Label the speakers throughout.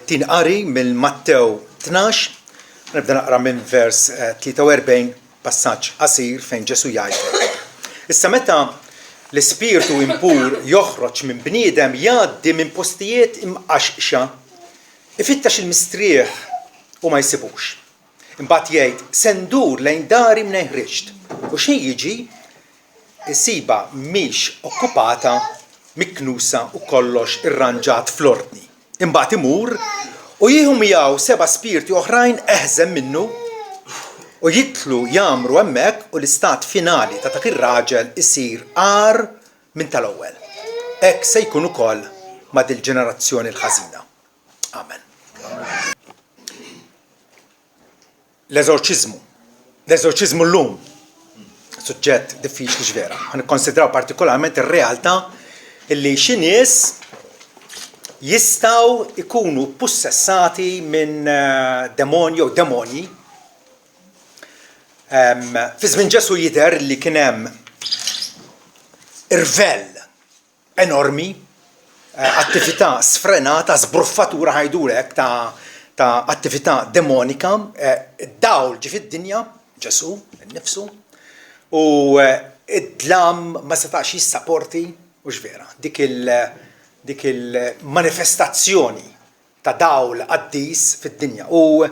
Speaker 1: tin qari mill-Mattew 12, nibda naqra minn vers 43 passaġġ qasir fejn Ġesu jgħid. Issa meta l-ispirtu impur joħroġ minn bniedem jgħaddi minn postijiet imqaxqxa, ifittex il-mistrieħ u ma jsibux. Imbagħad jgħid se ndur lejn dari mingħajr ħriġt u xejn jiġi isiba mhix okkupata miknusa u kollox irranġat fl-ordni. Imbagħad imur u jieħu miegħu 7 spirti oħrajn eħżen minnu u jitlu jagħmru hemmhekk u l-istat finali ta' dak ir-raġel isir għar minn tal-ewwel. Hekk se jkun ukoll ma' dil-ġenerazzjoni l-ħażina. Amen. L-eżorċiżmu llum suġġett diffiċli ġvera. Ħannikkonsidraw partikolarment ir-realtà illi xi nies jistgħu ikunu possessati minn demonji jew demonji. Fi żmien Ġesu jidher li kien hemm irvell enormi, attività sfrenata, sbruffatura ħajdulek ta' attività demonika, dawl ġi fid-dinja, Ġesu innifsu, u id-dlam ma setax jissapporti u x'vera. Dik il-manifestazzjoni ta' dawl qaddis fid-dinja. U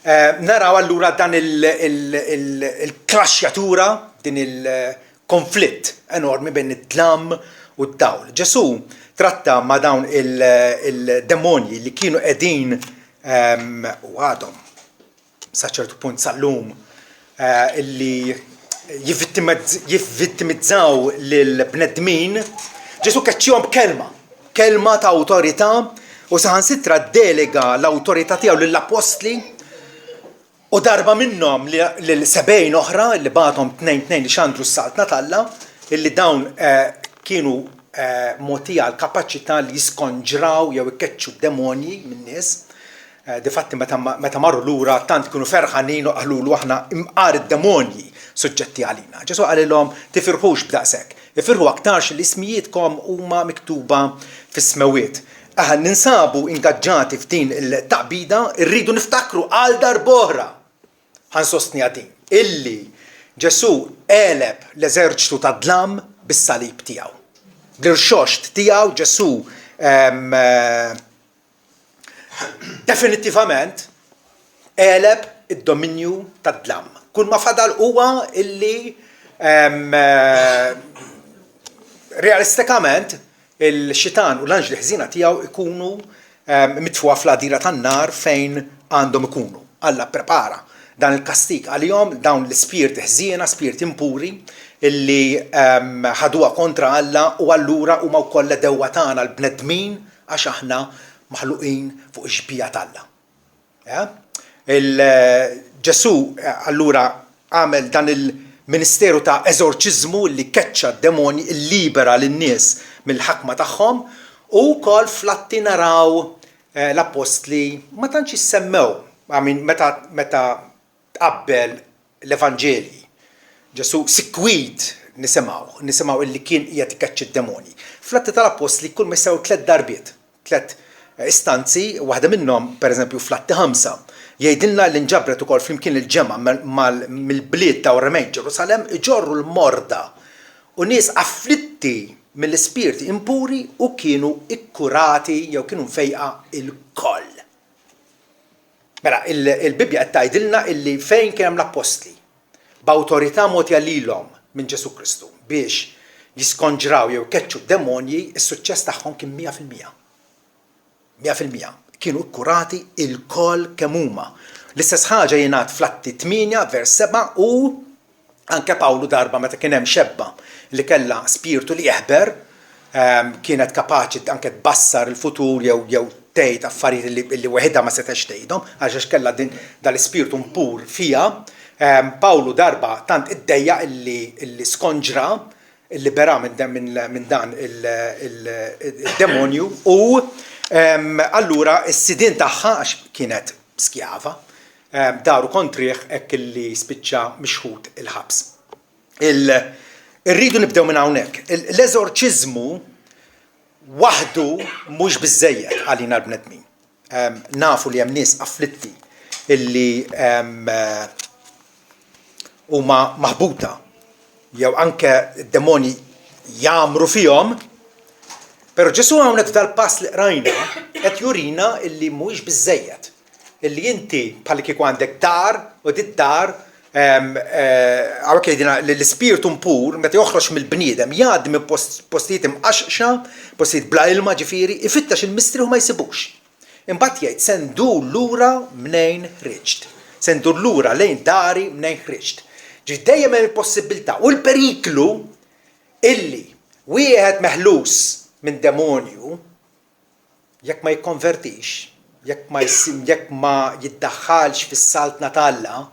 Speaker 1: naraw allura dan il-klaxjatura, din il-konflitt enormi bejn id-dlam u d-dawl. Ġesu tratta ma' dawn il-demonji li kienu qegħdin u għadhom sa ċertu punt sal-lum illi jivvittimizzaw lil-bnedmin. Ġesu keċċihom kelma ta' awtorità u saħansitra delega l-awtorità tiegħu lill-apostli u darba minnhom lil 70 oħra li bagħthom 2 li xandru s-saltna talla illi dawn kienu mogħtija l-kapaċità li jiskonġraw jew ikeċċu demonji min-nies. Difatti meta marru lura tant kienu ferħanin u qalu aħna imqar id-demonji suġġetti għalina. Ġesu qalilhom tifirħux b'daqshekk. Ifirħu aktarx li ismijietkom huma miktuba fis-smawiet. Ninsabu ingaġġati f'din il-taqbida, irridu niftakru għal darb'oħra ħansostni din illi Ġesu qeleb l-eżerċitu ta' dlam bis-salib tiegħu. Bl-irxoxt tiegħu Ġesu definitivament qeleb id-dominju tad-dlam. Kull ma fadal huwa illi realistikament il-xitan u l-anġli ħżina tiegħu ikunu mitfuha fl-għadira tan-nar fejn għandhom ikunu. Alla prepara dan il-kastik għalihom dawn l-ispirti ħżiena, spirti impuri illi ħaduha kontra Alla u allura huma wkoll dewwa tagħna l-bnedmin għax aħna maħluqin fuq ix-xbija talla. Ġesu allura għamel dan il-ministeru ta' eżorċiżmu li keċċa d-demoni illibera lin-nies mill-ħakma tagħhom u wkoll flatti naraw l-apostli ma tantx issemmew meta tqabbel l-Evanġelji. Ġesu sikwit nisimgħu illi kien qiegħed ikeċċi d-demoni. Flatti tal-apostli kull ma jsew 3 darbiet, 3 istanzi, waħda minnhom pereżempju fl-Atti 5 jgħidilna li nġabret ukoll flimkien il-ġemma mill-bliet ta' Remejn Ġerusalemm iġorru l-morda u nies afflitti mill-ispirti impuri u kienu ikkurati jew kienu mfejqa il-koll. Mela il-Bibja qed tgħidilna illi fejn kien hemm l-apostli b'awtorità mogħtija lilhom minn Ġesu Kristu biex jiskonġraw jew keċċu d-demonji, is-suċċess tagħhom kien 100%. 100%. Kienu ikkurati il-koll kemm huma. L-istess ħaġa jingħad fl-Atti 8 vers 7 u anke Pawlu darba meta kien hemm xebba li kellha spiritu li jeħber kienet kapaċi anke tbassar il-futur jew tgħid affarijiet li weħidha ma setax tgħidhom għax kellha dal-ispiritu mpur fiha. Pawlu darba tant iddejja illi skonġra illibera minn dan il-demonju u allura s-sidien tagħha għax kienet skjava daru kontriħ hekk illi spiċċa mixħud il-ħabs. Irridu nibdew minn hawnhekk. L-eżorċiżmu waħdu mhux biżżejjed għalina l-bnedmin. nafu li hemm nies afflitti illi huma maħbuta jew anke d-demoni jagħmru fihom, però Ġesu hawnhekk f'dal-pass li qrajna qed jurina illi mhuwiex biżżejjed. Illi inti bħal kieku għandek dar u dit-dar għawek jgħidina l-ispirtu mpur meta joħroġ mill-bniedem jgħaddi minn postijiet imqaxxa, postijiet bla ilma ġifieri, ifittex il-mistri u ma jsibux. Imbagħad jgħid se ndur lura mnejn ħriġt. Se ndur lura lejn dari mnejn ħriġt. Ġi dejjem hemm il-possibilità u l-periklu illi wieħed meħlus minn demonju jekk ma jikkonvertix, jekk ma jiddaħħalx fis-saltna tal-Alla,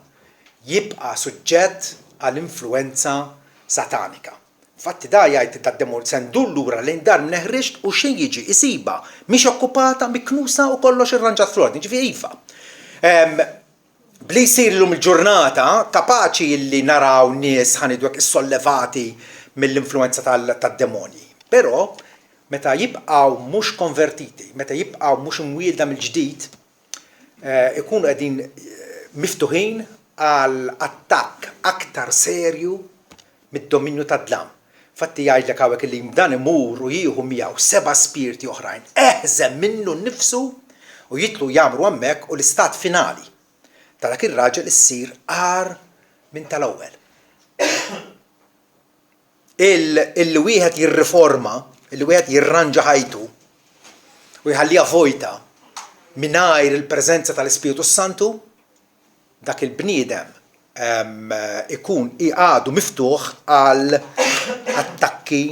Speaker 1: jibqa' suġġett għall-influenza satanika. Fatti da jgħid tad-demon se ndur lura lejn dar minn ħriġt u xejn jiġi isiba mhix okkupata miknusa u kollox irranġat fl-ordni, ġifieri iva. Bli jsirlhom il-ġurnata kapaċi li naraw nies ħanidwek issollevati mill-influenza tad-demonji. Però meta jibqgħu mhux konvertiti, meta jibqgħu mhux imwielda mill-ġdid, ikunu qegħdin miftuħin għal attakk aktar serju mid-dominju tad-dlam. Fatti jgħidlek hawnhekk li dan imur u jieħu miegħu 7 spirti oħrajn eħżem minnu nnifsu u jitlu jagħmlu hemmhekk u l-istat finali ta' dak ir-raġel issir għar minn tal-ewwel. Il wieħed jirriforma, il wieħed jirranġa ħajtu u jħallija vojta mingħajr il-preżenza tal-Ispiritu Santu, dak il-bniedem ikun għadu miftuħ għal attakki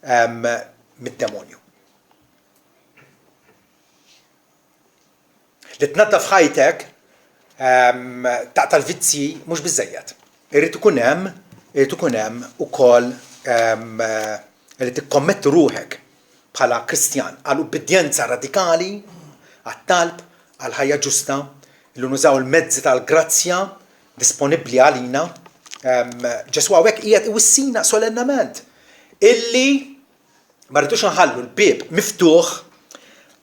Speaker 1: mid-demonju. Li tnaddaf ħajtek tal-vizzi mhux biżżejjed. Irrid ikun hemm ukoll li tikkommetti ruħek bħala Kristjan għal ubbidjenza radikali għat-talb għal ħajja ġusta li nużaw il-mezzi tal-grazzja disponibbli għalina. Ġesu hawnhekk qiegħed iwissina solennament illi ma rridux nħallu l-bieb miftuħ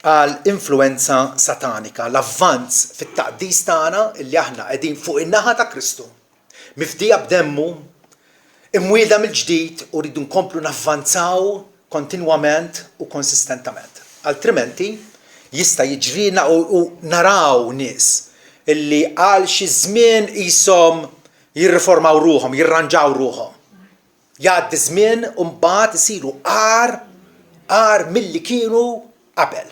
Speaker 1: għal influenza satanika, l-avvanz fit-taqdis tagħna illi aħna qegħdin fuq in-naħa ta' Kristu. Mifdija b'demmu, imwielda mill-ġdid u rridu nkomplu navvanzaw kontinwament u konsistentament. Altrimenti jista' jiġrina u naraw nies illi għal xi żmien qishom jirriformaw ruhom, jirranġaw ruhom. Jgħaddi żmien u mbagħad isiru għar milli kienu qabel.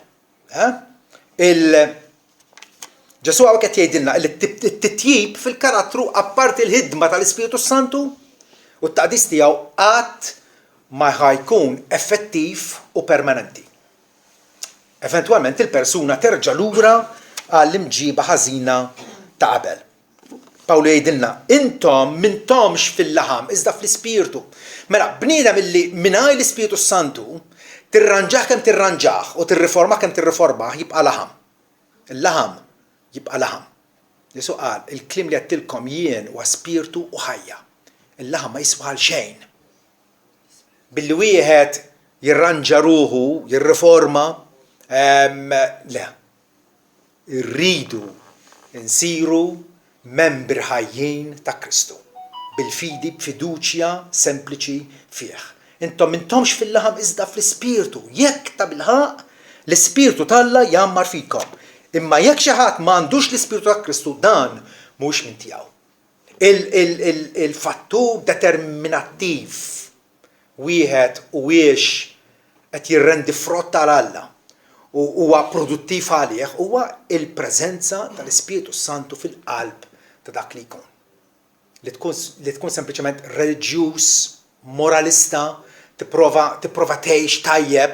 Speaker 1: Ġesu hawnhekk qed jgħidilna li t-titjib fil-karattru apparti l-ħidma tal-Ispiritu Santu u t-taqdis tiegħu qatt ma ħajkun effettiv u permanenti. Eventwalment il-persuna terġa' lura għall-imġiba ħażina ta' qabel. Pawlu jgħidilna, intom m'intomx fil-laħam iżda fl-Ispirtu. Mela, bniedem illi mingħajr l-Ispiritu Santu tirranġaħ kemm tirranġaħ u tirriforma kemm tirriformaħ jibqa' laħam. Il-laħam jibqa' laħam. Ġesu qal, il-kliem li għattilkom jien huwa spirtu u ħajja. Il-laħam ma jiswa għal xejn. Billi wieħed jirranġa ruħu, jirriforma, le. Irridu insiru membri ħajjin ta' Kristu. Bil-fidi, b'fiduċja sempliċi fih. Intom m'intomx fil-laħam iżda fl-Ispirtu. Jekk ta' bilħaq l-Ispirtu tal-Alla jammar fikom. Imma jekk xi ħadd m'għandux l-Ispirtu ta' Kristu dan mhux minn tiegħu. Il-fattur determinattiv wieħed huwiex qed jirrendi frott tal-Alla u huwa produttiv għalih huwa il-preżenza tal-Ispiritu Santu fil-qalb ta' dak li jkun. Li tkun sempliċement reliġjuż, moralista, tipprova tgħix tajjeb,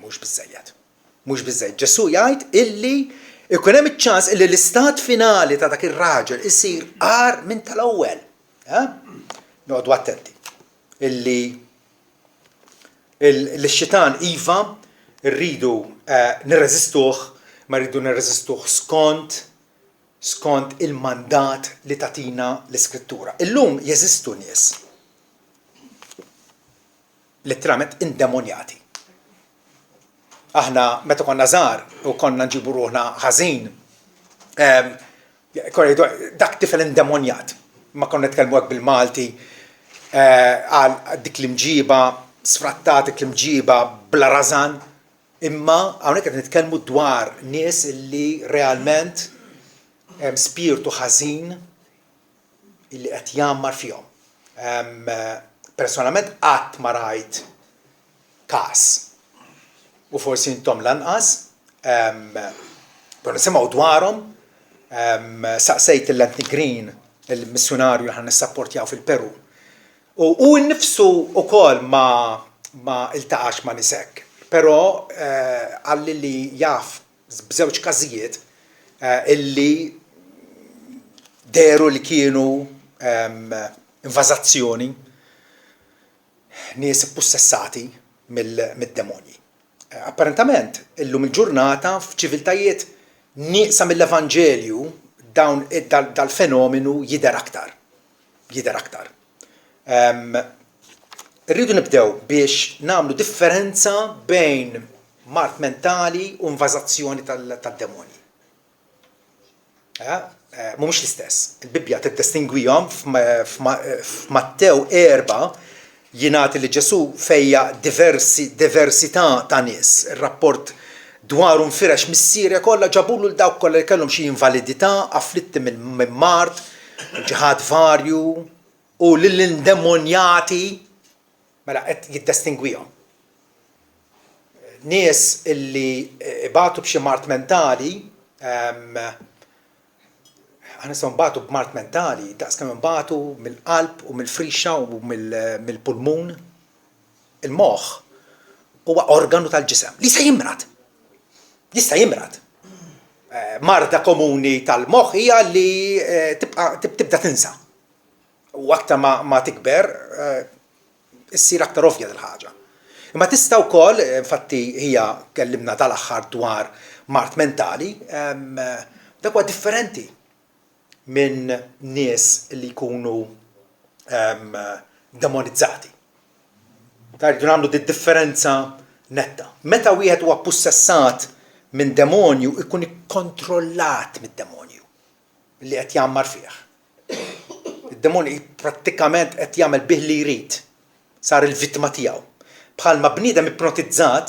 Speaker 1: mhux biżżejjed. Mhux biżżejjed. Ġesu jgħid illi ikun hemm iċ-ċans illi l-istat finali ta' dak ir-raġel isir għar minn tal-ewwel. Noqgħdu attenti. Illi l-xitan iva rridu nirreżistuh, ma rridu nirreżistuh skont il-mandat li tatina l-Iskrittura. Illum jeżistu nies letteralment indemonjati. Aħna meta konna żgħar u konna nġibu ruħna ħażin, dak tifel indemonjat. Ma konna nitkellmu hekk bil-Malti għal dik l-imġiba sfrattat, dik l-imġiba bla rażan, imma hawnhekk qed nitkellmu dwar nies li realment spiritu ħażin illi qed jammar fihom. Personalment qatt ma rajt każ. U forsi intom lanqas, konna nisimgħu dwarhom, saqsejt il-Anthony Green, il-missjonarju li ħan nissapportjaw fil-Peru. U nnifsu wkoll ma iltaqax ma' nisek, però għalli li jaf b'żewġ każijiet illi deru li kienu invażazzjoni nies ippussessati mid-demonji. Apparentament, illum il-ġurnata f'ċiviltajiet nieqsa mill-Evanġelju dawn dal-fenomenu jidher aktar. Rridu nibdew biex nagħmlu differenza bejn mart mentali u invażazzjoni tad-demonji. Mhumiex l-istess. Il-Bibbja tiddistingwihom f'Mattew 4 jingħati li Ġesu fejja diversità ta' nies. Ir-rapport dwarhom firex mis-Sirja kollha ġabulu l dawk kollha li kellhom xi invalidità, afflitti minn mart, ġihad varju u lill-indemonjati mela qed jiddistingwihom. Nies illi ibatu b'xi mart mentali, ħanisahom batu b'mart mentali, daqskemm imbagħtu mill-qalb u mill-frixa u mill-pulmun. Il-moħħ huwa organu tal-ġisem li jista' jimrad. Marda komuni tal-moħħ hija li tibda tinsa. U aktar ma tikber issir aktar ovvja dil-ħaġa. Imma tista' wkoll, infatti hija kellimna tal-aħħar dwar mart mentali, dak huwa differenti minn nies li jkunu demonizzati. Rridu nagħmlu differenza netta. Meta wieħed huwa possessat minn demonju ikun ikkontrollat mid-demonju li qed jammar fih. Id-demonju prattikament qed jagħmel bih li jrid. Sar il-vittma tiegħu. Bħalma bniedem ipnotizzat,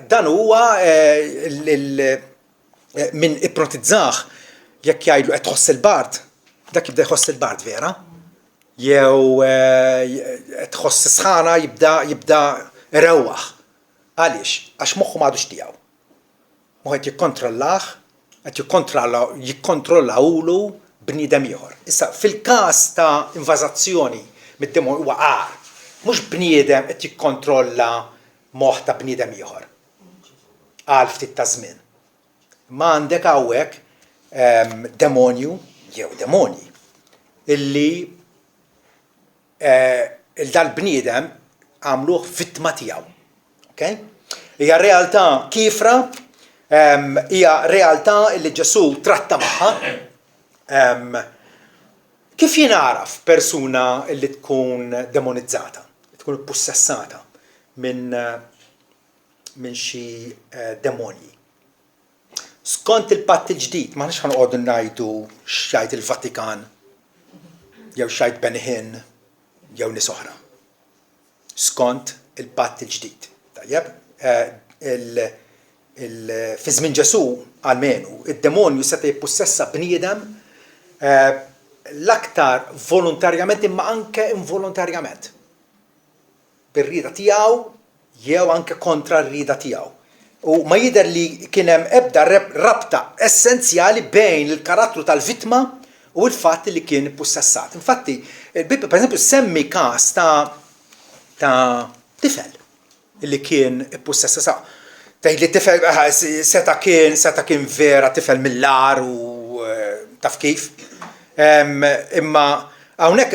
Speaker 1: dan huwa min ipnotizzah jekk jgħidlu qed tħoss il-bard, dak jibda jħoss il-bard vera. Jew qed tħoss sħana jibda irewwaħ. Għaliex? Għax moħħu m'għadux tiegħu. Moħħ qed jikkontrollah, qed jikkontrollawlu bniedem ieħor. Issa fil-każ ta' invażazzjoni mid-demonju huwa għar. Mhux bniedem qed jikkontrolla moħħ ta' bniedem ieħor. Għal ftit ta' żmien. Ma għandek hawnhekk demonju jew demonji illi il-dal-bniedem għamluh vittma tiegħu. Okay? Hija realtà kifra, hija realtà illi Ġesu tratta magħha. Kif jien naraf persuna illi tkun demonizzata, tkun possessata minn xi demonji? Skont il-Patt il-ġdid, ma nix ħanqogħdu ngħidu x'jgħid il-Vatikan, jew x'jgħid Benħin, jew nies oħra. Skont il-Patt il-ġdid. Tajjeb, fi żmien Ġesu għalmenu, id-demonju seta' jippossessa bniedem l-aktar volontarjament imma anke involontarjament. Bir-rieda tiegħu jew anke kontra r-rieda tiegħu. U ma jidher li kien hemm ebda rabta essenzjali bejn il-karattru tal-vittma u l-fatt li kien possessat. Infatti, il-Bibbja pereżempju semmi każ ta' tifel li kien possessat. Tgħid li tifel seta' kien vera tifel mill-ar u taf kif. Imma hawnhekk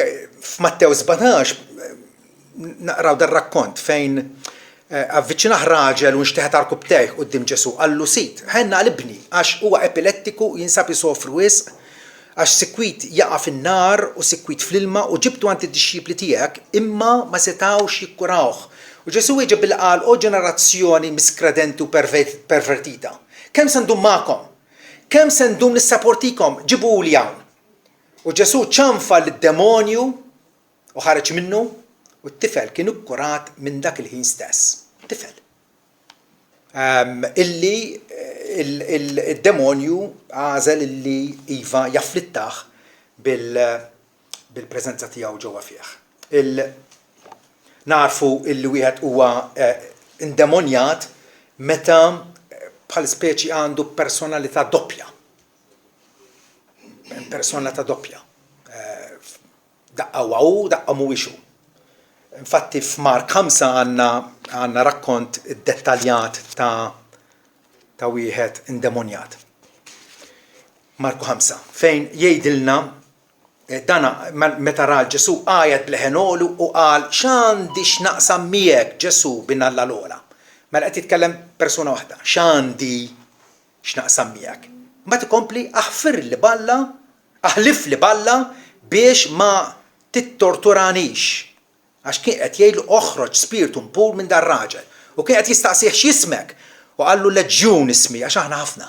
Speaker 1: f'Mattew 17 naqraw dar-rakkont fejn avviċinaħ raġel u nxteħet arkub tejh quddiem Ġesu qallu sit, ħenna l-ibni għax huwa epilettiku jinsab isofru wisq għax sikwit jaqa' fin-nar u sikwit fl-ilma u ġibtu għand id-dixxipli tiegħek imma ma setgħux jikkurawh U Ġesu wieġeb billi qal o ġenerazzjoni miskredenti u pervertita. Kemm se ndum magħkom? Kemm se ndum nissapportikom? Ġibuli hawn. U Ġesu ċanfa lid-demonju u ħareġ minnu u t-tifel kien ikkurat minn dak il-ħin stess. Tifel. Illi il-demonju għażel illi iva jafflittaħ bil-preżenza tiegħu ġewwa fih. Narfu illi wieħed huwa indemonjat meta bħal speċi għandu personalità doppja. Personalità doppja. Daqqa huwa daqqa mhuwiex hu. Infatti f'Mark 5 għandna rakkont iddettaljat ta' wieħed indemonjat. Marku 5 fejn jgħidilna dana meta ra Ġesu għajat bleħenolu u qal x'għandi x'naqsam miegħek Ġesu binalla l-ola. Mela qed jitkellem persuna waħda, x'għandi x'naqsam miegħek. Mbagħad ikompli aħfir li balla, aħlif li balla biex ma tittorturanix. Għax kien qed jgħidlu oħroġ spiritu mpur minn dar raġel. U kien qed jistaqsih x'ismek u qallu leġjun ismi għax aħna ħafna.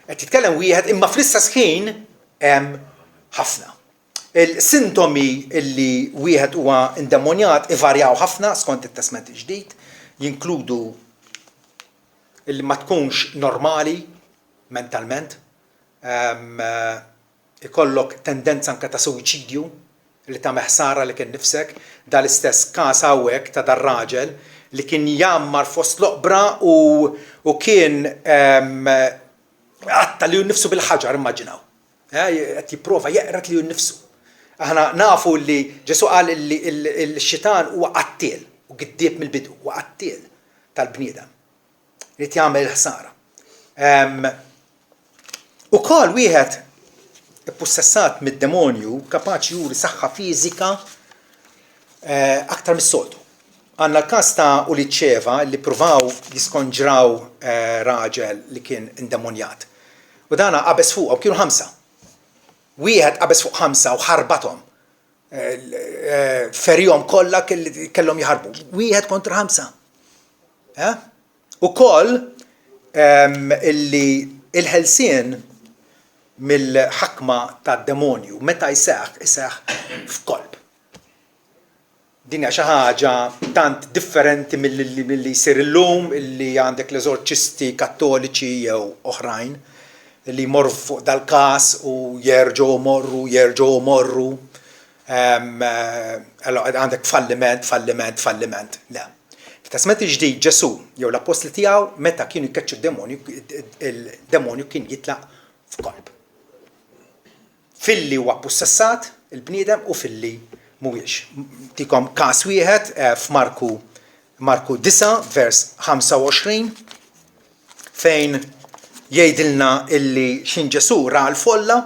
Speaker 1: Qed jitkellem wieħed imma fl-istess ħin hemm ħafna. Il-sintomi illi wieħed huwa indemonjat ivarjaw ħafna skont it-Testament il-Ġdid, jinkludu illi ma tkunx normali mentalment, ikollok tendenza anke ta' suwiċidju li ta' meħsara li kien nifsek, dal-istess każ hawnhekk ta' dar raġel li kien jammar fost l-oqbra u kien għatta li nifsu bil-ħaġar immaġinaw. Qed jipprova jeqret li nifsu. Aħna nafu li Ġesu qal li l-xitan huwa qattiel u giddieb mill-bidu, huwa qattiel tal-bniedem. Li jagħmel ħsara. Ukoll wieħed ippussessat mid-demonju kapaċi juri saħħa fiżika aktar mis-soltu. Għandna l-każ ta' Uliċċeva li pruvaw jiskonġraw raġel li kien indemonjat. U dana qabeż fuq u kienu 5. Wieħed qabeż fuq 5 u ħarbathom. Ferjhom kollha kellhom jaħarbu. Wieħed kontra 5. Ukoll illi il-ħelsien mill-ħakma tad-demonju meta jseħħ f'kolb. Din hija xi ħaġa tant differenti milli jsir illum illi għandek l-eżorċisti kattoliċi jew oħrajn li jmorru fuq dal-każ u jerġgħu morru. Għandek falliment. Le. Fit-Testament il-Ġdid Ġesu jew l-apostli tiegħu meta kienu jkeċċu il-demonju kien jitlaq f'kolb. Filli huwa possessat il-bniedem u filli mhuwiex. Tikom każ wieħed f'Marku 9 vers 25 fejn jgħidilna illi xin Ġesu ra l-folla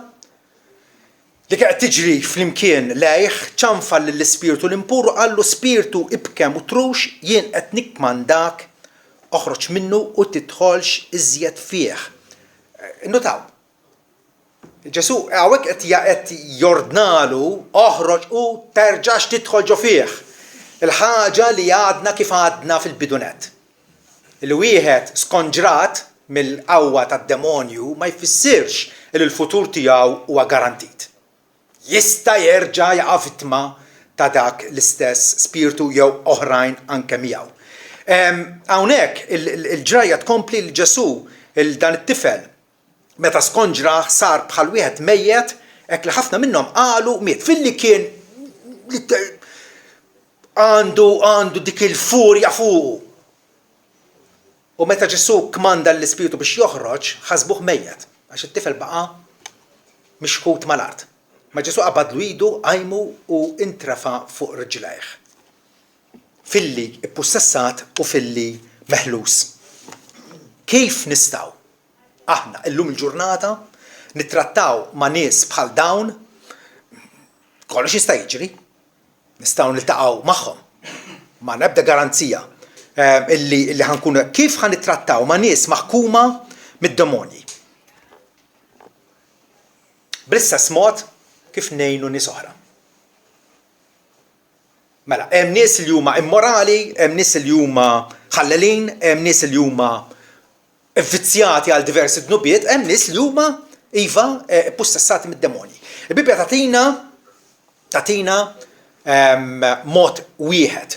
Speaker 1: li kienet tiġri flimkien lejh ċanfa lill-ispirtu l-impur qallu spirtu ibkem u trux jien qed nikmandak oħroġ minnu u tidħolx iżjed fih. Notaw. Ġesu hawnhekk qed jordnalu oħroġ u terġax tidħol ġo fih. Il-ħaġa li għadna kif għadna fil-bidunet. Il-wieħed skonġrat mill-qawwa tad-demonju ma jfissirx li l-futur tiegħu huwa garantit. Jista' jerġa' jaqa' vittma ta' dak l-istess spiritu jew oħrajn anke miegħu. Hawnhekk il-ġrajja tkompli l Ġesu dan it-tifel meta skonġraħ sar bħal wieħed mejjed hekk li ħafna minnhom qalu miet filli kien għandu dik il-furja fuqu. U meta Ġesu kmanda l-ispiritu biex joħroġ ħasbuh mejjed għax it-tifel baqa' mixkut mal-art. Ma Ġesu qabadlu idu qajmu u intrafa fuq riġlejh. Filli ippussessat u filli meħlus. Kif nistgħu aħna illum il-ġurnata nittrattaw ma' nies bħal dawn kollox jista' jiġri. Nistgħu niltaqgħu magħhom. Ma nebda garanzija illi ħankunu kif ħanittrattaw ma' nies maħkuma mid-demonji. Bl-istess mod kif ngħinu nies oħra. Mela, hemm nies li huma immorali, hemm nies li huma ħallalin, hemm nies li huma vizzjati għal diversi dnubiet, hemm nies li huma iva possessati mid-demoni. Il-Bibja tagħtina mod wieħed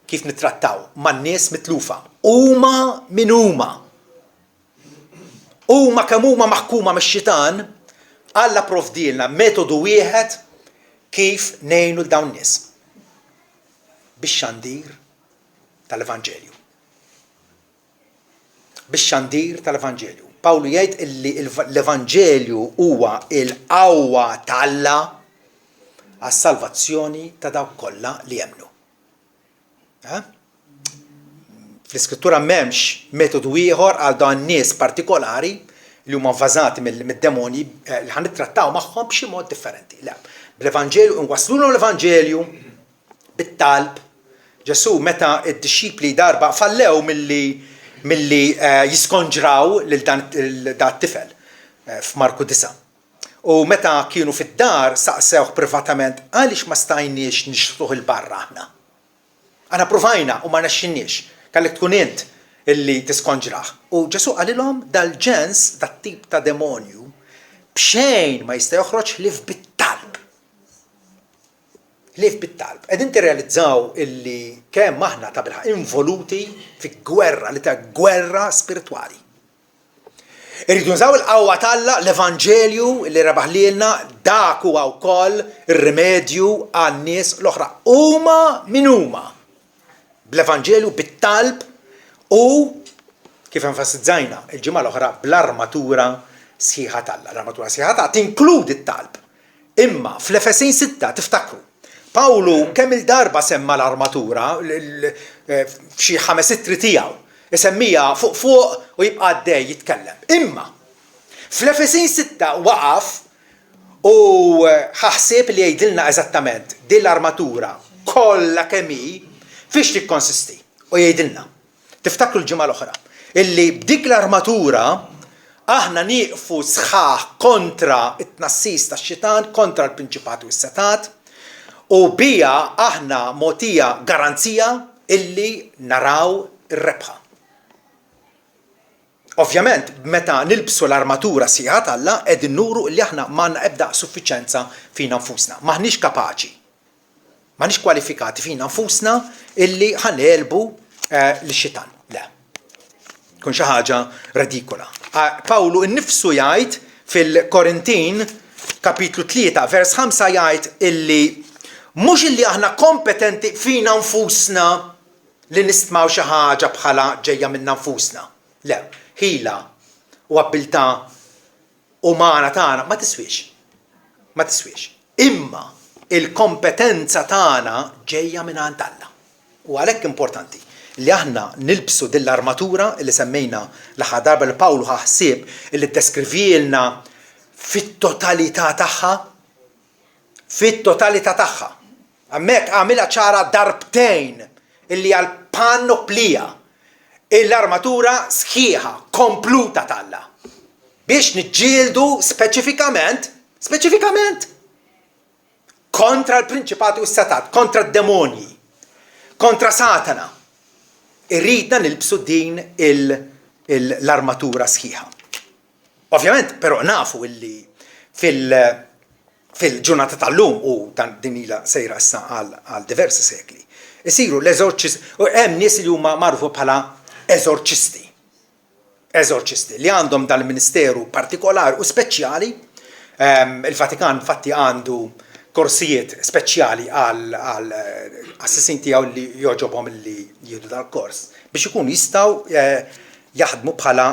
Speaker 1: kif nittrattaw man-nies mitlufa. Huma min huma. Huma kemm huma maħkuma mix-xitan, Alla provdilna metodu wieħed kif ngħinu l dawn nies. Bix-xandir tal-Evanġelju. Bix-xandir tal-Evanġelju. Pawlu jgħid illi l-Evanġelju huwa l-qawwa tal-Alla għas-salvazzjoni ta' dawk kollha li jemmnu. Fl-Iskrittura m'hemmx metodu ieħor għal dan nies partikolari li huma vvażati mid-demoni li ħan nittrattaw magħhom b'xi mod differenti. Le, bl-Evanġelju nwaslulhom l-Evanġelju bit-talb. Ġesu meta d-dixxipli darba fallew milli jiskonġraw lil dan it-tifel f'Marku 9. U meta kienu fid-dar saqsewh privatament għaliex ma stajniex nixtruh il-barra aħna. Aħna provajna u ma nexxinniex. Kellek tkun int illi tiskonġraħ. U Ġesu qalilhom dal-ġens dat-tip ta' demonju b'xejn ma jista' joħroġ ħlief bit-talb. Ħlief bit-talb. Qegħdin tirrealizzaw illi kemm aħna ta' bilħaq involuti fi gwerra li ta' gwerra spiritwali. Irridu nżaw il-qawwa talla l-Evanġelju li rebaħ lilna dak huwa wkoll ir-rimedju għan-nies l-oħra. Huma min huma. Bl-Evanġelju bit-talb u kif enfasizzajna il-ġimgħa l-oħra bl-armatura sħiħa talla. L-armatura sħiħa talla tinkludi t-talb. Imma fl-Efesejn 6 tiftakru. Pawlu kemm il-darba semma l-armatura f'xi 5 ittri tiegħu. Isemmija fuq u jibqa' għaddej jitkellem. Imma fl-Efesejn 6 waqaf u ħaħseb li jgħidilna eżattament din l-armatura kollha kemm hi fiex tikkonsisti u jgħidilna. Tiftakru l-ġimgħa l-oħra illi b'dik l-armatura aħna nieqfu sħaħ kontra it-tnassis tax-xitan, kontra l-prinċipati u s-setat u bija aħna mogħtija garanzija illi naraw ir-rebħa. Ovvjament, meta nilbsu l-armatura sieħa Alla qegħdin nuru li aħna m'għandna ebda suffiċenza fina nfusna. Maħniex kapaċi. Maħniex kwalifikati fina nfusna illi ħanelbu l-xitan. Le. Kun xi ħaġa radikola. Pawlu innifsu jgħid fil-Korintin kapitlu 3 vers 5 jgħid illi mhux illi aħna kompetenti fina nfusna li nistmaw xi ħaġa bħala ġejja minn nfusna. Le, ħila u abbiltà umana tagħna ma tiswix. Ma tiswix. Imma il-kompetenza tagħna ġejja minn għand Alla. U għalhekk importanti li aħna nilbsu din l-armatura li semmejna l-aħħar darba li Pawlu ħaħsieb illi ddeskrivilna fit-totalità tagħha. Fit-totalità tagħha. Hemmhekk għamilha ċara darbtejn illi għal panoplija l-armatura sħiħa, kompluta talla. Biex niġġieldu speċifikament kontra l-prinċipati u s-setat, kontra d-demoni, kontra Satana. Irridna nilbsu din l-armatura sħiħa. Ovvjament, però nafu illi fil-ġurnata tal-lum u din ilha sejra issa għal diversi sekli. Isiru l-eżorċisti, u hemm nies li huma magħrufa bħala eżorċisti li għandhom dal-ministeru partikolari u speċjali. Il-Vatikan infatti għandu korsijiet speċjali għal assissin tiegħu li joġobhom li jieħdu dal-kors biex ikunu jistgħu jaħdmu bħala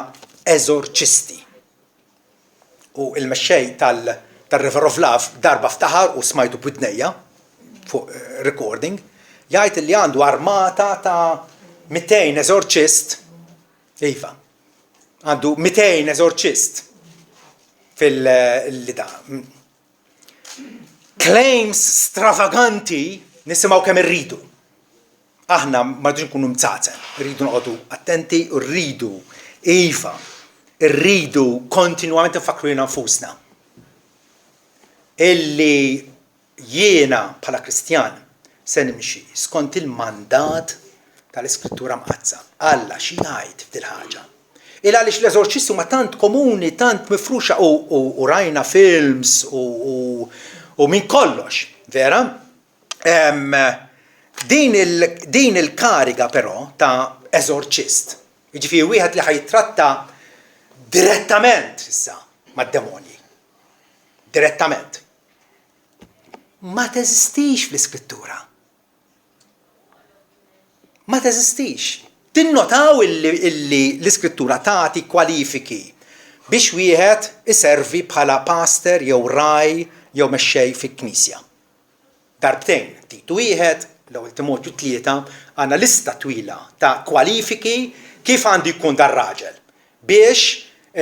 Speaker 1: eżorċisti. U il-mexxej tal-River darba ftaħar u smajtu b'widnejja fuq recording jgħid li għandu armata ta' 200 eżorċist, iva, għandu 200 eżorċist fil-lida. Claims stravaganti nisimgħu kemm irridu. Aħna ma rridux nkunu mzazen, rridu noqogħdu attenti u rridu, iva, rridu kontinwament nfakru nfusna. Illi jiena bħala Kristjan se nimxi skont il-mandat tal-Iskrittura Mqazza. Alla xi jgħid f'dil ħaġa. Il għaliex l-eżorċisti huma tant komuni, tant mifruxa u rajna films u minn kollox, vera? Din il-kariga però ta' eżorċist. Jiġifieri wieħed li ħajtratta direttament issa mad-demonji. Direttament. Ma teżistix fl-Iskrittura. Ma teżistix. Tinnotaw illi l-Iskrittura tagħti kwalifiki biex wieħed iservi bħala pastor jew raj jew mexxej fil-Knisja. Darbtejn, Titu wieħed, l-ewwel Timotju 3, għandna lista twila ta' kwalifiki kif għandu jkun dar raġel biex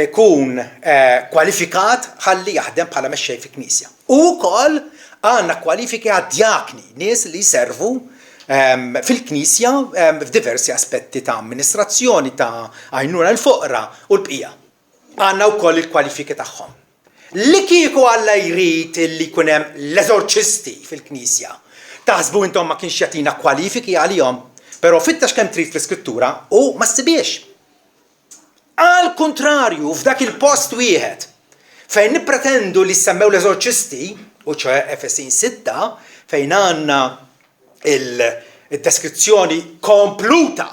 Speaker 1: ikun kwalifikat ħalli jaħdem bħala mexxej fil-Knisja. U wkoll għandna kwalifiki għad-djakni, nies li jservu fil-Knisja f'diversi aspetti ta' amministrazzjoni, ta' għajnuna l-foqra u l-bqija. Għandna wkoll il-kwalifiki tagħhom. Li kieku Alla jrid li jkun hemm l-eżorċisti fil-Knisja. Taħsbu intom ma kienx jagħtina kwalifiki għalihom, però fittax kemm trid fl-Iskrittura u ma ssibiex. Al kontrarju, f'dak il-post wieħed fejn nippretendu li semmew l-eżorċisti, u ċe Efesin 6, fejn għandna il-deskrizzjoni kompluta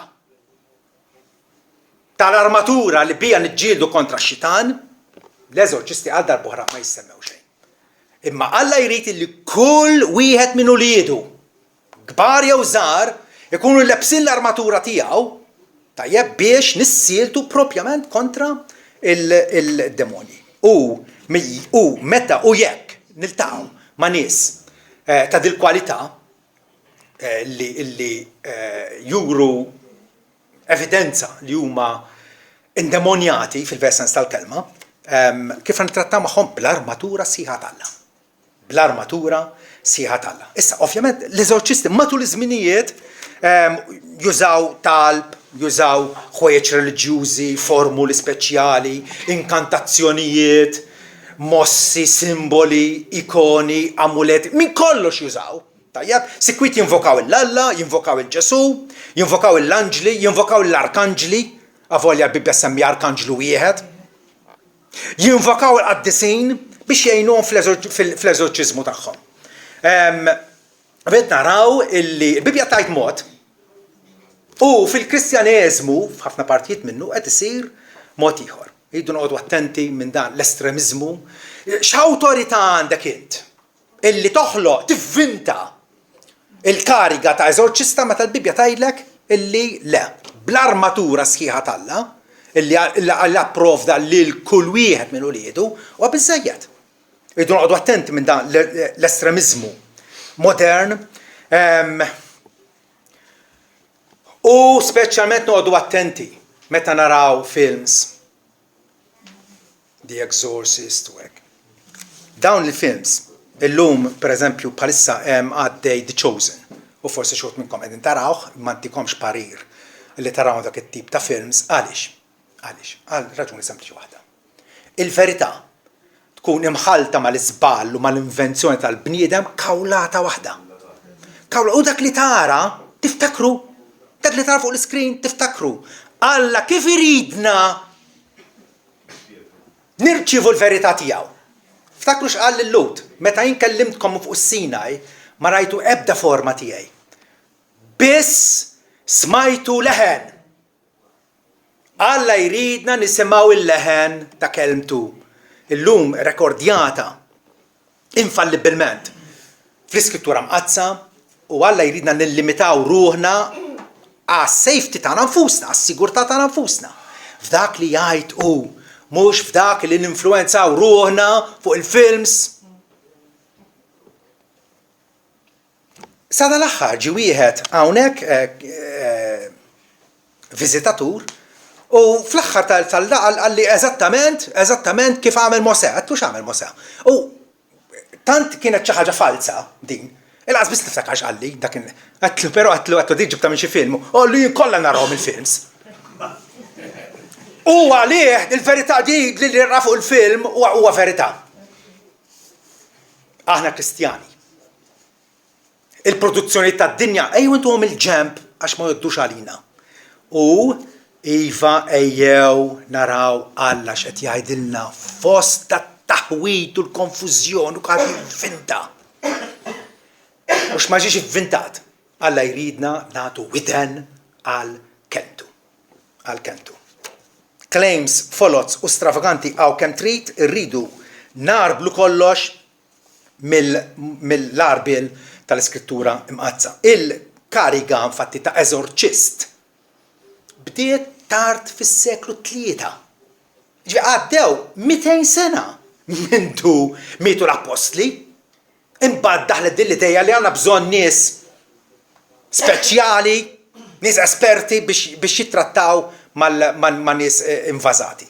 Speaker 1: tal-armatura li bija niġġieldu kontra x-xitan, l-eżorċisti għal darbohra ma jissemmew xejn. Imma Alla jrid li kull wieħed minn uliedu, kbar jew żgħar, ikunu lebsin l-armatura tiegħu tajjeb biex nissieltu propjament kontra il-demonji. U meta u jekk niltaqgħu ma' nies ta' dil kwalità li juru evidenza li huma indemonjati fil-versens tal-kelma, kif nittrattaw magħhom bl-armatura sieħa Alla. Bl-armatura sieħa Alla. Issa, ovvjament, l-eżorċisti matul iż-żminijiet jużaw talb, jużaw ħwejjeġ reliġjużi, formuli speċjali, inkantazzjonijiet, mossi, simboli, ikoni, amuleti, minn kollox jużaw. Tajjeb, sikwit jinvokaw l-Alla, jinvokaw il-Ġesu, jinvokaw l-Anġli, jinvokaw l-Arkanġli, avolja l-Bibja semmi Arkanġlu wieħed, jinvokaw l-Qaddisin biex jgħinuhom fl-eżorċiżmu tagħhom. Vet naraw illi l-Bibja tajt mod u fil-Kristjaneżmu f'ħafna partijiet minnu qed isir mod ieħor. Jridu noqogħdu attenti minn dan l-estremiżmu. X'awtorità għandek int illi toħloq tivvinta il-kariga ta' eżorċista meta l-Bibja tgħidlek illi le, bl-armatura sħiħa Alla illi approvda lil kull wieħed minn uliedu u biżżejjed. Jridu noqogħdu attenti minn dan l-estremiżmu modern u speċjalment noqogħdu attenti meta naraw films The Exorcist u hekk. Dawn il-films illum pereżempju bħalissa għaddej The Chosen u forsi xogħol minnkom qegħdin tarawh ma ntikomx parir li taraw dak it-tip ta' films għaliex? Għal raġuni sempliċi waħda. Il-verità tkun imħalta mal-iżball u mal-invenzjoni tal-bniedem kawlata waħda. U dak li tara tiftakru, dak li tara fuq l-iskrin tiftakru. Alla kif iridna nirċivu l-verità tiegħu. Ftakru x'qal lil-Lut, meta jien kellimtkom fuq is-Sinaj ma rajtu ebda forma tiegħi. Biss smajtu leħen. Alla jridna nisimgħu il-leħen ta' kelmtu. Illum rekordjata infallibilment fl-Iskrittura Mqazza u Alla jridna nillimitaw ruħna għas-safety tagħna nfusna, għas-sigurtà tagħna nfusna. F'dak li jgħid mhux f'dak li ninfluwenzaw ruħna fuq il-films. Sa dal-aħħar ġie wieħed hawnhekk viżitatur u fl-aħħar tal-laqgħa qalli eżattament kif għamel Mosè, għattu x'għamel Mosè. U tant kienet xi ħaġa falsa din. Il-qas biss niftakarx qalli dak għatlu diġibta minn xi film, u li kollha narahom il-films. U għalih il-verità di li ra fuq il-film huwa verità. Aħna Kristjani. il-produzzjoni tad-dinja ejjew intuhom il-ġemp għax ma joddux għalina. U iva ejjew naraw Alla x'qed jgħidilna fost tat-taħwit u l-konfużjoni u kħad jivvinta. U x'ma ġiex ivvintat. Alla jridna nagħtu widen għall-kentu. Għall-kentu. Claims folots u stravaganti għaw kemm trid irridu narblu kollox mill-arbil tal-iskrittura imqazza. Il-kariga infatti ta' eżorċist bdiet tard fis-seklu 3. Għaddew 200 sena mintu mietu l-apostli. Imbagħad daħlet din l-idea li għandna bżonn nies speċjali, nies esperti biex jittrattaw ma' nies invażati.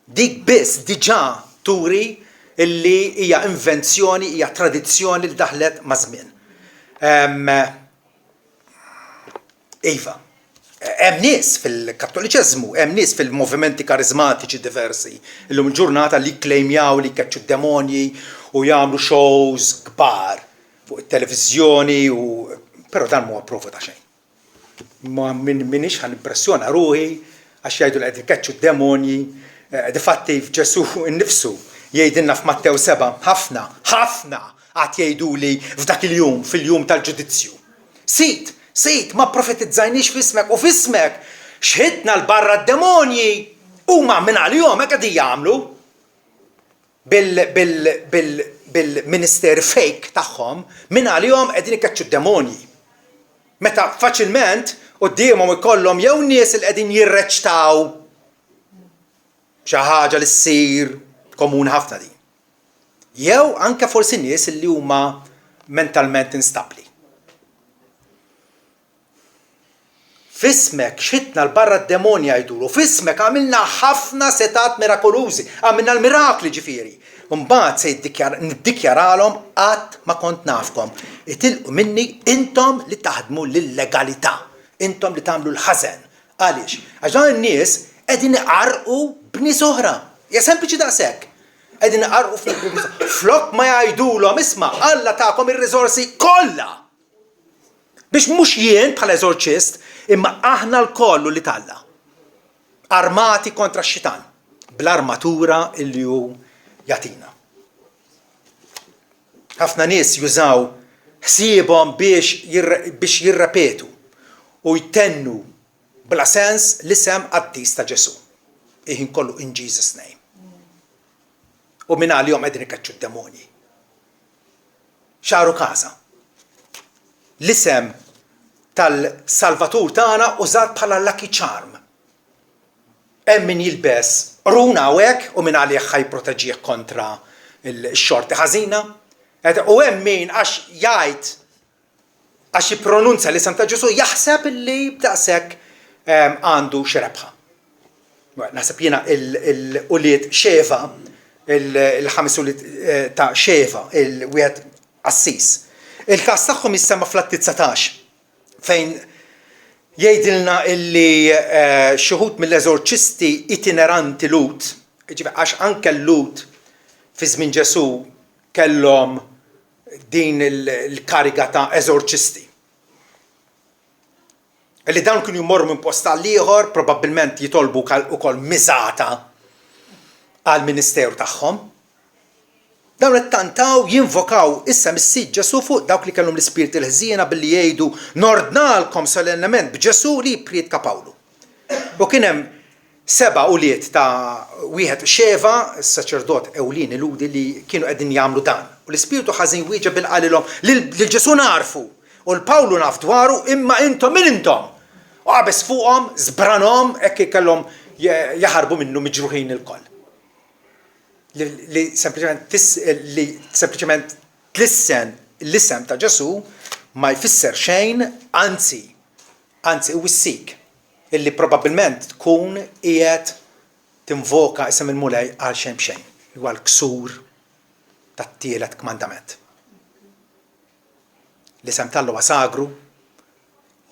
Speaker 1: Dik biss diġà turi illi hija invenzjoni, hija tradizzjoni li daħlet ma' żmien. Iva, hemm nies fil-Kattoliċeżmu, hemm nies fil-movimenti karizmatiċi diversi illum il-ġurnata li jklejmjaw li jkeċċu d-demonji u jagħmlu shows kbar fuq it-televiżjoni però dan mhuwa prova ta' xejn. Ma minix ħan impressjona ruħi għax jgħidu li qed ikeċċu d-demonji. Difatti f'Ġesu innifsu jgħidilna f'Mattew 7 ħafna qatt jgħiduli f'dak il-jum, fil-jum tal-ġudizzju. Sit ma profetizzajniex f'ismek u f'ismek xħidna l-barra d-demonji huma minn għalihom hekk qegħdin jagħmlu bil-ministeri fake tagħhom minn għalihom qegħdin ikeċċu d-demonji. Meta faċilment qudiemhom ikollhom jew nies li qegħdin jirreċtaw xi ħaġa li ssir komuni ħafna din. Jew anke forsi nies li huma mentalment instabbli. F'ismek xitna l-barra d-demonja jgħidulu, f'ismek għamilna ħafna setat mirakolużi, għamilna l-mirakli ġifieri. Mbagħad se niddikjaralhom qatt ma kont nafkom. Itilqu minni intom li taħdmu lill-legalità, intom li tagħmlu l-ħażen. Għaliex? Għax dawn in-nies qegħdin iqarqu b'nies oħra. Ja sempliċi daqshekk. Qegħdin iqarqu flok ma jgħidulhom isma' Alla tagħkom ir-riżorsi kollha. Biex mhux jien bħala eżorċist, imma aħna l-kollu li talla. Armati kontra x-xitan, bl-armatura illi hu jagħtina. Ħafna nies jużaw ħsiebhom biex jirrepetu u jtennu bla sens l-isem qaddis ta' Ġesu. Iħin kollu in Jesus name. U minn għalihom qegħdin ikeċċu d-demonji. Xaru każa. L-isem tal-Salvatur tagħna użat bħala lucky charm. Hemm min jilbes runa hawnhekk u min għalih ħajproteġih kontra x-xorti ħażina. U hemm min għax jgħid għax jippronunzja l-isem ta' Ġesu jaħseb illi b'daqshekk għandu xi rebħa. Naħseb jiena l-ulied Xeva, il-ħames ulied ta' Xeva, il-wieħed Assis. Il-każ tagħhom jissemma fl-Atti 19 fejn jgħidilna illi xi wħud mill-eżorċisti itineranti Lut, għax anke l-Lut fi żmien Ġesu kellhom din il-kariga ta' eżorċisti. Illi dawn kienu jmorru minn post għal ieħor, probabbilment jitolbu ukoll miżata għall ministeru tagħhom. Dawn it-tantaw jinvokaw issa mis-sid Ġesu fuq dawk li kellhom l-ispirti l-ħżiena billi jgħidu nordnalkom solennement b'Ġesu li priedka Pawlu. U kien hemm 7 ulied ta' wieħed Xeva, is-saċerdot ewlieni ludi li kienu qegħdin jagħmlu dan. U l-ispirtu ħażin wieġeb bilqalilhom lil Ġesu narfu u l-Pawlu naf dwaru imma intom min intom. U qabeż fuqhom, żbranhom hekk kellhom jaħarbu minnu miġruħin il-koll. Li sempliċement tlissen l-isem ta' Ġesu ma jfisser xejn, anzi wissik illi probabbilment tkun qiegħed tinvoka isem il-mulej għal xejn b'xejn, huwa l-ksur tat-tielet kmandament. L-isem tal-lu sagru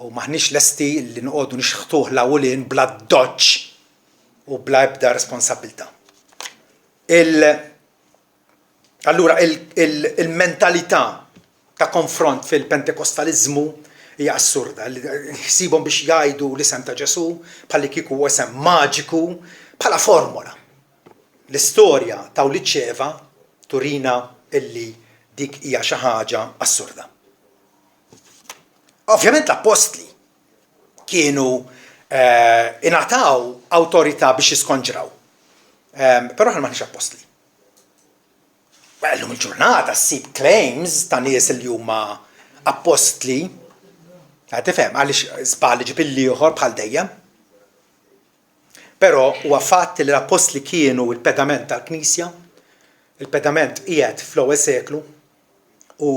Speaker 1: u maħniex lesti li noqogħdu nixħtuh l-awlien bla doċċ u bla ebda responsabilità. Allura il-mentalità ta' konfront fil-Pentekostalizmu hija assurda. Jsibhom biex jgħidu l-isem ta' Ġesu bħalli kieku huwa isem maġiku bħala formola. L-istorja ta' Liċċeva turina illi dik hija xi ħaġa assurda. Ovvjament l-apostli kienu ingħataw awtorità biex jiskonġraw. Però aħna m'aħniex apostli. Llum il-ġurnata ssib claims ta' nies li huma apostli, tifhem għaliex żball ġib il-ieħor bħal dejjem. Però huwa fatt li l-apostli kienu l-pedament tal-Knisja, il-pedament qiegħed fl-ewwel seklu u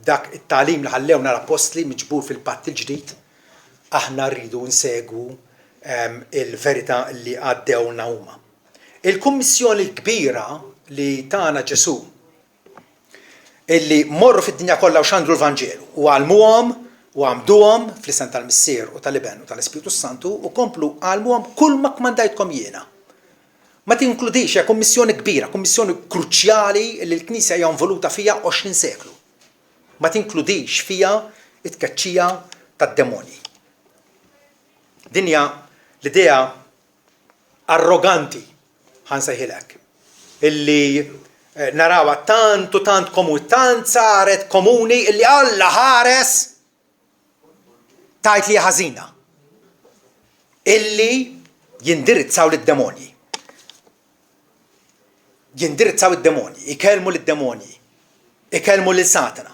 Speaker 1: dak it-tagħlim li ħallewna l-apostli miġbur fil-Patt il-ġdid, aħna rridu nsegwu il-verità li għaddewna huma. Il-kummissjoni l-kbira li tagħna Ġesu illi morru fid-dinja kollha u xandru l-Vanġelu u għalmuhom u għamduhom fl-isem tal-Missier u tal-Iben u tal-Ispiritu Santu u komplu għalmuhom kull ma kmandajtkom jiena. Ma tinkludix hija kummissjoni kbira, kummissjoni kruċjali li l-Knisja hija involuta fija 20 seklu. Ma tinkludix fija it-tkeċċija tad-demonji. Dinja l-idea arroganti ħansejħilek illi narawa tant komuni, tant saret komuni illi Alla ħares tajt li ħażina illi jindirizzaw lid-demonji. Jindirizzaw id-demonji, ikellmu lid-demonji, ikellmu lil Satana.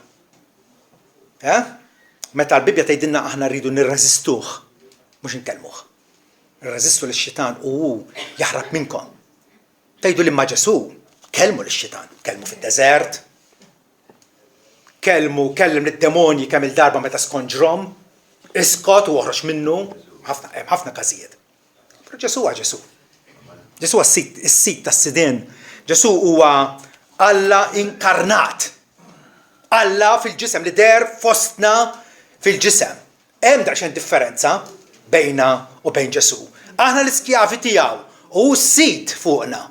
Speaker 1: Meta l-Bibja tgħidilna aħna rridu nirreżistuh, mhux inkellmuh. Nirreżistu lix-Xitan u jaħrab minnkom. Tgħidu li ma' Ġesu kellmu lix-Xitan, kellmu fid-deżert, kellem lid-demonji kemm il-darba meta skonġrom, iskot u oħroġ minnu, ħafna każijiet. Però Ġesu huwa Ġesu. Ġesu huwa is-sit tas-sidien. Ġesu huwa Alla inkarnat. Alla fil-ġisem li der fostna fil-ġisem. Hemm daqsxejn differenza bejna u bejn Ġesu. Aħna l-iskjavi tiegħu u s-sit fuqna.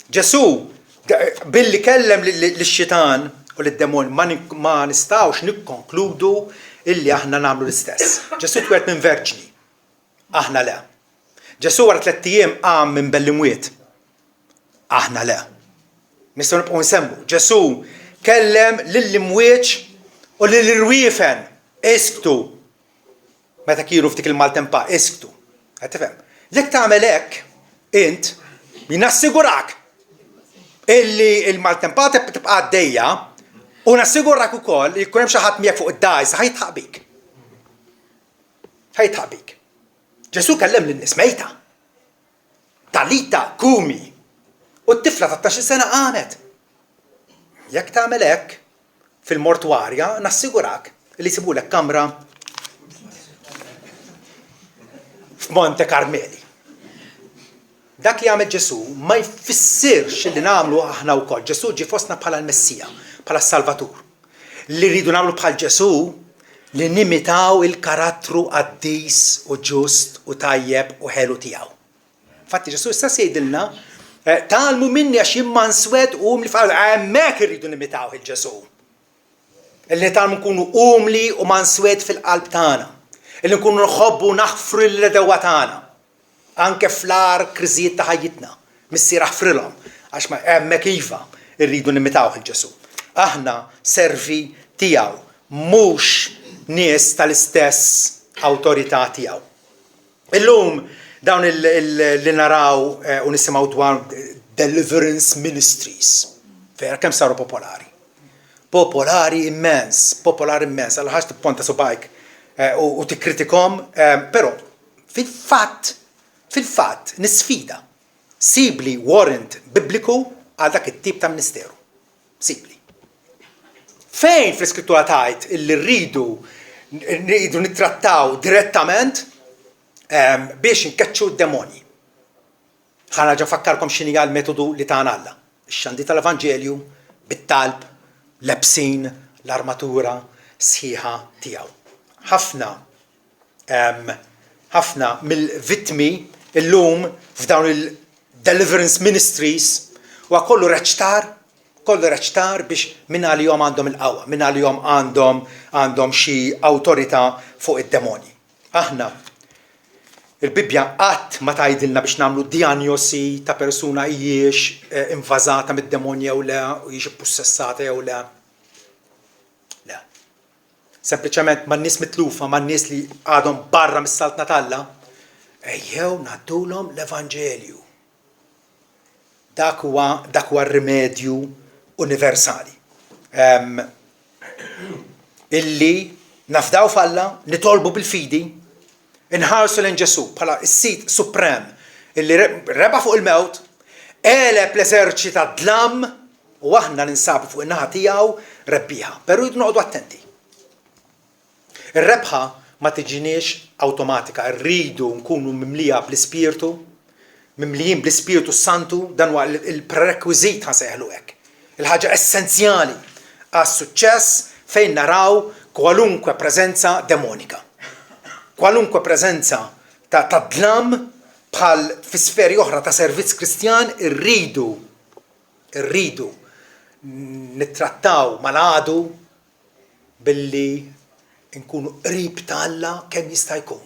Speaker 1: Ġesu billi kellem lix-Xitan u lid-demon ma nistgħux nikkonkludu illi aħna nagħmlu l-istess. Ġesu tweled minn verġni. Aħna le. Ġesu wara 3 ijiem qam minn bellimwiet. Aħna le. Nistgħu nibqgħu nsemmu. Ġesu kellem lill-imwieċ u lill-irwiefen isktu. Meta kienu ftik il-maltempa isktu. Qed tifhem. Jekk tagħmel hekk int min nassigurak illi il-maltempata tibqa' għaddejja u nassigurak ukoll li jkun hemm xi ħadd miegħek fuq id-dajsa ħajtħaq bik. Ħajtħaq bik. Ġesu kellem lin-nies mejta. Talita kumi. U t-tifla ta' 12 sena qamet. Jekk tagħmel hekk fil-mortwarja nassigurak li jsibulek kamra f'Monte Carmeli. Dak li għamel Ġesu ma jfissirx li nagħmlu aħna wkoll. Ġesu ġie fostna bħala l-Messija, bħala s-Salvatur. Li rridu nagħmlu bħal Ġesu li nimitaw il-karattru qaddis u ġust u tajjeb u ħelu tiegħu. Infatti Ġesu issa jgħidilna talmu minni għax jien manswed u umli f'qalb hemmhekk irridu nimitaw il-Ġesu. Illi talmu nkunu umli u manswed fil-qalb tagħna. Illi nkunu nħobbu naħfru l-edewa tagħna. Anke fl-ar kriżijiet ta' ħajjitna. Missier aħfrilhom għax ma hemmhekk iva rridu nimitaw il-Ġesu. Aħna servi tiegħu, mhux nies tal-istess awtorità tiegħu. Illum dawn li naraw u nisimgħu dwar deliverance ministries. Vera kemm saru popolari. Popolari immens. Għal ħax tipponta subajk u tikkritikhom, però fil-fatt nisfida. Sibli warrant bibliku għal dak it-tip ta' ministeru. Sibli. Fejn fl-iskrittura tgħid illi rridu nittrattaw direttament biex nkeċċu d-demonji. Ħana fakkarkom x'inhi l-metodu li tagħna Alla. Ix-xandi tal-Evanġelju bit-talb, lebsin, l-armatura sħiħa tiegħu. Ħafna mill-vittmi illum f'dawn il-deliverance ministries huwa kollu reċtar kollu reċtar biex minn għalihom għandhom il-qawwa, minn għalihom għandhom xi awtorità fuq id-demoni. Aħna il-Bibja qatt ma tgħidilna biex nagħmlu dijanjosi ta' persuna hijiex invażata mid-demonji jew le, u hijiex ippussessata jew le. Le. Sempliċement man-nies mitlufa, man-nies li għadhom barra mis-saltna talla, ejjew ngħaddulhom l-Evanġelju. Dak huwa r-rimedju universali. Illi nafdaw falla, nitolbu bil-fidi, inħarsu lejn Ġesu bħala s-sit suprem illi reba fuq il-mewt, eleb l-eżerċita dlam u aħna ninsabu fuq in-naħa tiegħu rebbieħa. Però jridu noqgħdu attenti. Ir-rebħa ma tiġiniex awtomatika, rridu nkunu mimlija bl-Ispirtu, mimlijin bl-Ispirtu Santu, dan huwa il-prerequisit ħansejħlu hekk. Il-ħaġa essenzjali għas-suċċess fejn naraw kwalunkwe preżenza demonika. Kwalunkwe preżenza ta' dlam bħal fi sferi oħra ta' servizz Kristjan irridu nittrattaw mal-għadu billi nkunu qrib ta' Alla kemm jista' jkun.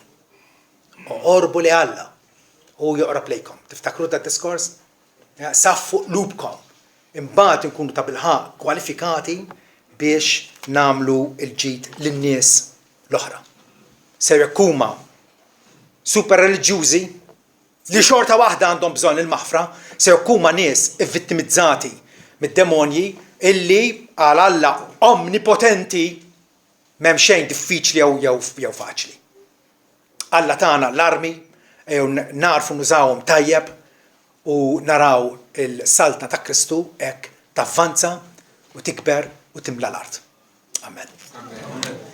Speaker 1: Qorbu li Alla u joqrab lejkom. Tiftakru da diskors? Saffu lubkom. Imbagħad inkunu ta' bilħaq kwalifikati biex namlu il-ġid lin-nies l-oħra. Se jekk huma super reliġjużi li xorta waħda għandhom bżonn il-maħfra, se jekk huma nies vittimizzati mid-demonji illi għal Alla omnipotenti m'hemm xejn diffiċli jew faċli. Alla tagħna l-armi jew narfu nużawhom tajjeb u naraw il-saltna ta' Kristu hekk tavvanza u tikber u timla l-art. Amen.